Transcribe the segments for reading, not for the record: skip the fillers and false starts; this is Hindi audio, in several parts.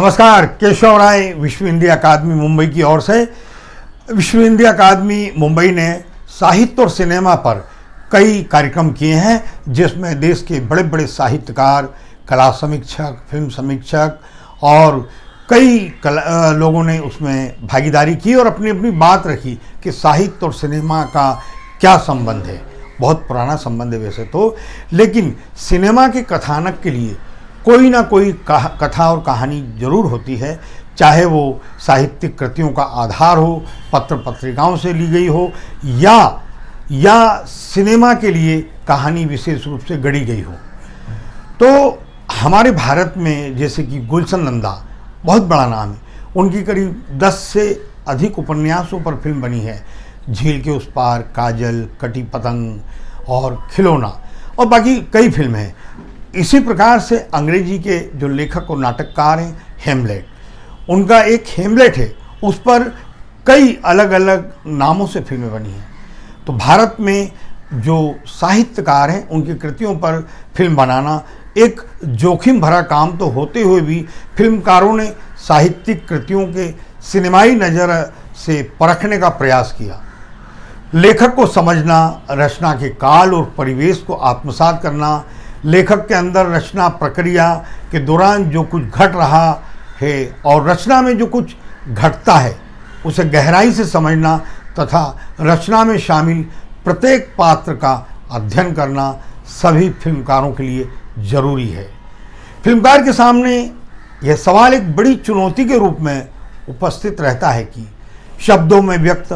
नमस्कार, केशव राय विश्व हिंदी अकादमी मुंबई की ओर से। विश्व हिंदी अकादमी मुंबई ने साहित्य और सिनेमा पर कई कार्यक्रम किए हैं, जिसमें देश के बड़े बड़े साहित्यकार, कला समीक्षक, फिल्म समीक्षक और कई लोगों ने उसमें भागीदारी की और अपनी अपनी बात रखी कि साहित्य और सिनेमा का क्या संबंध है। बहुत पुराना संबंध है वैसे तो, लेकिन सिनेमा के कथानक के लिए कोई ना कोई कथा और कहानी जरूर होती है, चाहे वो साहित्यिक कृतियों का आधार हो, पत्र पत्रिकाओं से ली गई हो, या सिनेमा के लिए कहानी विशेष रूप से गढ़ी गई हो। तो हमारे भारत में जैसे कि गुलशन नंदा बहुत बड़ा नाम है, उनकी करीब 10 से अधिक उपन्यासों पर फिल्म बनी है। झील के उस पार, काजल, कटी पतंग और खिलौना और बाकी कई फिल्में हैं। इसी प्रकार से अंग्रेजी के जो लेखक और नाटककार हैं, हेमलेट, उनका एक हेमलेट है, उस पर कई अलग अलग नामों से फिल्में बनी हैं। तो भारत में जो साहित्यकार हैं, उनकी कृतियों पर फिल्म बनाना एक जोखिम भरा काम तो होते हुए भी फिल्मकारों ने साहित्यिक कृतियों के सिनेमाई नज़र से परखने का प्रयास किया। लेखक को समझना, रचना के काल और परिवेश को आत्मसात करना, लेखक के अंदर रचना प्रक्रिया के दौरान जो कुछ घट रहा है और रचना में जो कुछ घटता है उसे गहराई से समझना तथा रचना में शामिल प्रत्येक पात्र का अध्ययन करना सभी फिल्मकारों के लिए जरूरी है। फिल्मकार के सामने यह सवाल एक बड़ी चुनौती के रूप में उपस्थित रहता है कि शब्दों में व्यक्त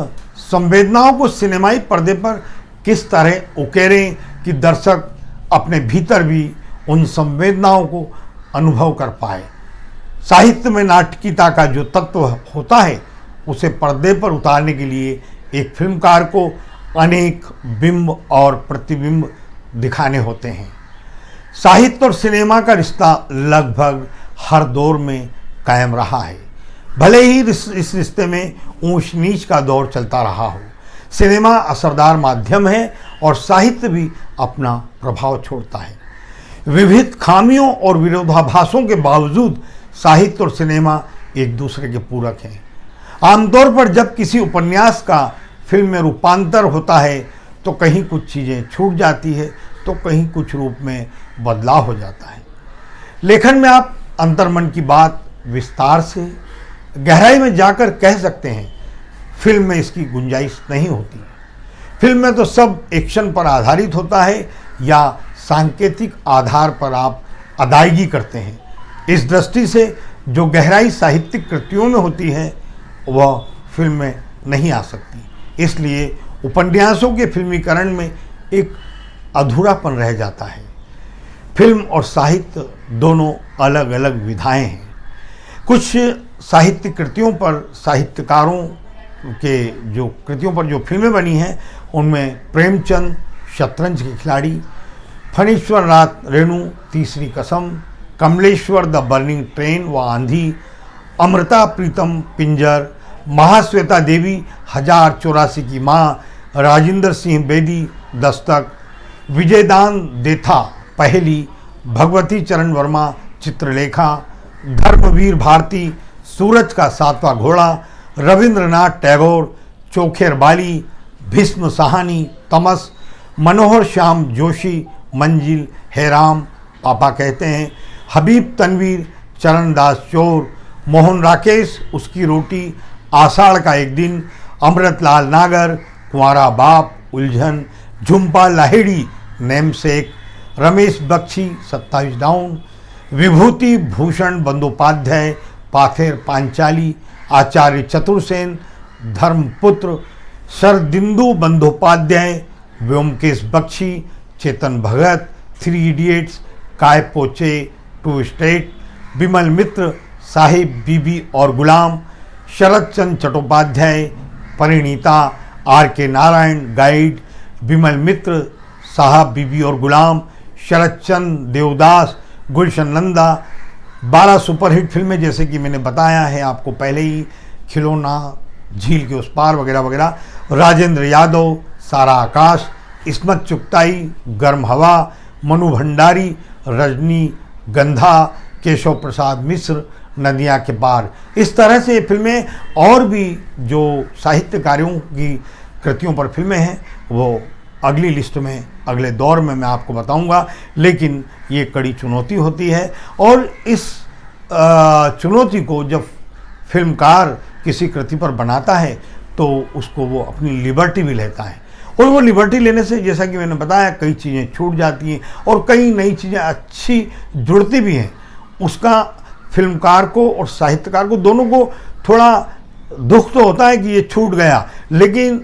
संवेदनाओं को सिनेमाई पर्दे पर किस तरह उकेरें कि दर्शक अपने भीतर भी उन संवेदनाओं को अनुभव कर पाए। साहित्य में नाटकीयता का जो तत्व होता है उसे पर्दे पर उतारने के लिए एक फिल्मकार को अनेक बिंब और प्रतिबिंब दिखाने होते हैं। साहित्य और सिनेमा का रिश्ता लगभग हर दौर में कायम रहा है, भले ही इस रिश्ते में ऊंच नीच का दौर चलता रहा हो। सिनेमा असरदार माध्यम है और साहित्य भी अपना प्रभाव छोड़ता है। विविध खामियों और विरोधाभासों के बावजूद साहित्य और सिनेमा एक दूसरे के पूरक हैं। आमतौर पर जब किसी उपन्यास का फिल्म में रूपांतर होता है तो कहीं कुछ चीज़ें छूट जाती है, तो कहीं कुछ रूप में बदलाव हो जाता है। लेखन में आप अंतर्मन की बात विस्तार से गहराई में जाकर कह सकते हैं, फिल्म में इसकी गुंजाइश नहीं होती। फिल्म में तो सब एक्शन पर आधारित होता है या सांकेतिक आधार पर आप अदायगी करते हैं। इस दृष्टि से जो गहराई साहित्यिक कृतियों में होती है वह फिल्म में नहीं आ सकती। इसलिए उपन्यासों के फिल्मीकरण में एक अधूरापन रह जाता है। फिल्म और साहित्य दोनों अलग अलग विधाएं हैं। कुछ साहित्य कृतियों पर साहित्यकारों के जो कृतियों पर जो फिल्में बनी हैं उनमें प्रेमचंद, शतरंज के खिलाड़ी, फणीश्वर नाथ रेणु, तीसरी कसम, कमलेश्वर द बर्निंग ट्रेन व आंधी, अमृता प्रीतम पिंजर, महाश्वेता देवी 1084 की माँ, राजेंद्र सिंह बेदी दस्तक, विजयदान देथा पहली, भगवती चरण वर्मा चित्रलेखा, धर्मवीर भारती सूरज का सातवां घोड़ा, रविंद्रनाथ टैगोर चोखेर बाली, भीष्म साहनी तमस, मनोहर श्याम जोशी मंजिल, हेराम पापा कहते हैं, हबीब तनवीर चरणदास चोर, मोहन राकेश उसकी रोटी, आषाढ़ का एक दिन, अमृतलाल नागर कुंवारा बाप, उलझन, झुम्पा लाहिड़ी नेमसेक, रमेश बख्शी 27 डाउन, विभूति भूषण बंदोपाध्याय पाथेर पांचाली, आचार्य चतुर्सेन धर्मपुत्र, शरदिंदु बंदोपाध्याय, व्योमकेश बख्शी, चेतन भगत, 3 इडियट्स, काय पोचे, 2 स्टेट, विमल मित्र, साहिब बीबी और गुलाम, शरद चंद्र चट्टोपाध्याय, परिणीता, R.K. नारायण गाइड, विमल मित्र, साहब बीबी और गुलाम, शरद चंद्र देवदास, गुलशन नंदा। 12 सुपरहिट फिल्में जैसे कि मैंने बताया है आपको पहले ही, खिलौना, झील के उस पार वगैरह वगैरह, राजेंद्र यादव, सारा आकाश, इस्मत चुगताई, गर्म हवा, मनु भंडारी, रजनी गंधा, केशव प्रसाद मिश्र, नदियाँ के पार। इस तरह से फिल्में और भी जो साहित्यकारों की कृतियों पर फिल्में हैं वो अगली लिस्ट में, अगले दौर में मैं आपको बताऊंगा। लेकिन ये कड़ी चुनौती होती है, और इस चुनौती को जब फिल्मकार किसी कृति पर बनाता है तो उसको वो अपनी लिबर्टी भी लेता है, और वो लिबर्टी लेने से जैसा कि मैंने बताया कई चीज़ें छूट जाती हैं और कई नई चीज़ें अच्छी जुड़ती भी हैं। उसका फिल्मकार को और साहित्यकार को दोनों को थोड़ा दुख तो होता है कि ये छूट गया, लेकिन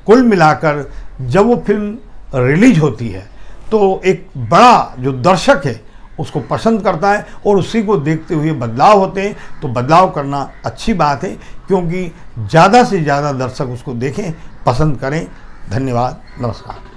कुल मिलाकर जब वो फिल्म रिलीज होती है तो एक बड़ा जो दर्शक है उसको पसंद करता है, और उसी को देखते हुए बदलाव होते हैं। तो बदलाव करना अच्छी बात है, क्योंकि ज़्यादा से ज़्यादा दर्शक उसको देखें, पसंद करें। धन्यवाद, नमस्कार।